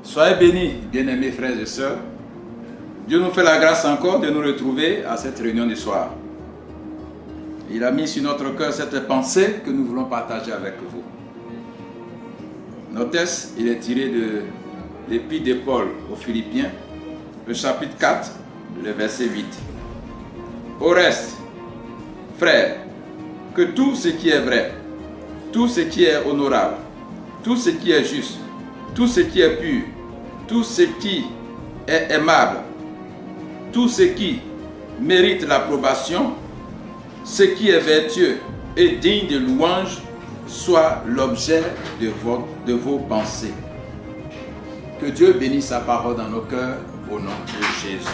Soyez bénis, bien-aimés frères et sœurs. Dieu nous fait la grâce encore de nous retrouver à cette réunion du soir. Il a mis sur notre cœur cette pensée que nous voulons partager avec vous. Notre texte, il est tiré de l'épître de Paul aux Philippiens, le chapitre 4, le verset 8. Au reste, frères, que tout ce qui est vrai, tout ce qui est honorable, tout ce qui est juste, tout ce qui est pur, tout ce qui est aimable, tout ce qui mérite l'approbation, ce qui est vertueux et digne de louange, soit l'objet de vos pensées. Que Dieu bénisse sa parole dans nos cœurs au nom de Jésus.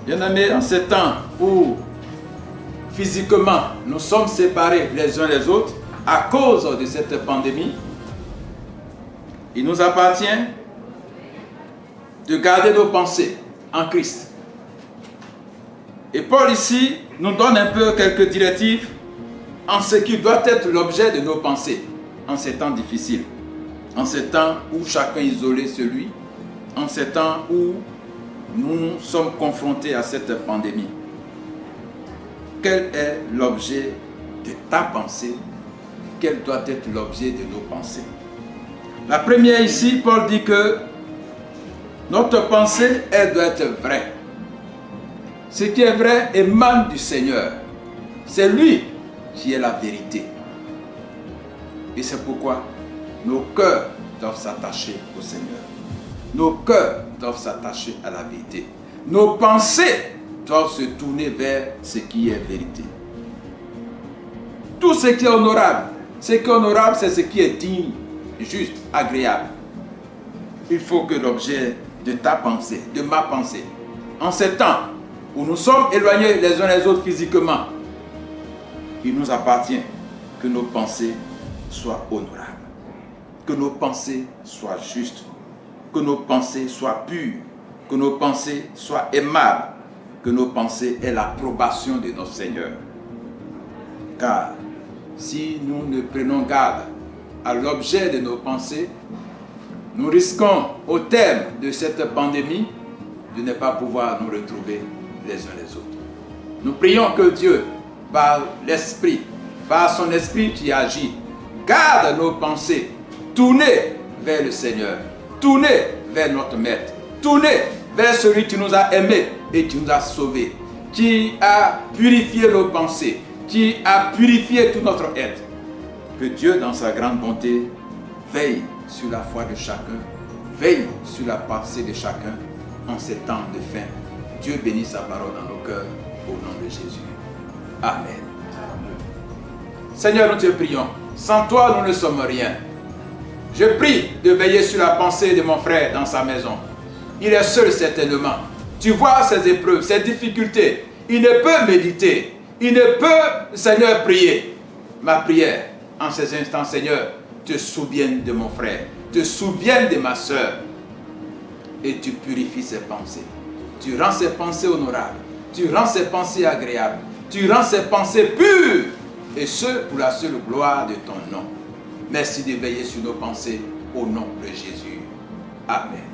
Bien-aimés, en ces temps où physiquement nous sommes séparés les uns les autres à cause de cette pandémie, il nous appartient de garder nos pensées en Christ. Et Paul ici nous donne un peu quelques directives en ce qui doit être l'objet de nos pensées en ces temps difficiles, en ces temps où chacun est isolé sur lui, en ces temps où nous sommes confrontés à cette pandémie. Quel est l'objet de ta pensée? Quel doit être l'objet de nos pensées? La première ici, Paul dit que notre pensée, elle doit être vraie. Ce qui est vrai émane du Seigneur. C'est lui qui est la vérité. Et c'est pourquoi nos cœurs doivent s'attacher au Seigneur. Nos cœurs doivent s'attacher à la vérité. Nos pensées doivent se tourner vers ce qui est vérité. Tout ce qui est honorable, c'est ce qui est digne, juste, agréable. Il faut que l'objet de ta pensée, de ma pensée, en ces temps où nous sommes éloignés les uns les autres physiquement, il nous appartient que nos pensées soient honorables, que nos pensées soient justes, que nos pensées soient pures, que nos pensées soient aimables, que nos pensées aient l'approbation de notre Seigneur. Car si nous ne prenons garde à l'objet de nos pensées, nous risquons au terme de cette pandémie de ne pas pouvoir nous retrouver les uns les autres. Nous prions que Dieu, par l'Esprit, par son Esprit qui agit, garde nos pensées tournées vers le Seigneur, tournées vers notre Maître, tournées vers celui qui nous a aimés et qui nous a sauvés, qui a purifié nos pensées, qui a purifié tout notre être. Que Dieu, dans sa grande bonté, veille sur la foi de chacun, veille sur la pensée de chacun en ces temps de fin. Dieu bénisse sa parole dans nos cœurs au nom de Jésus. Amen. Seigneur, nous te prions. Sans toi, nous ne sommes rien. Je prie de veiller sur la pensée de mon frère dans sa maison. Il est seul certainement. Tu vois ses épreuves, ses difficultés. Il ne peut méditer. Il ne peut, Seigneur, prier. Ma prière, en ces instants, Seigneur, te souvienne de mon frère, te souvienne de ma soeur, et tu purifies ses pensées. Tu rends ses pensées honorables, tu rends ses pensées agréables, tu rends ses pensées pures, et ce, pour la seule gloire de ton nom. Merci de veiller sur nos pensées, au nom de Jésus. Amen.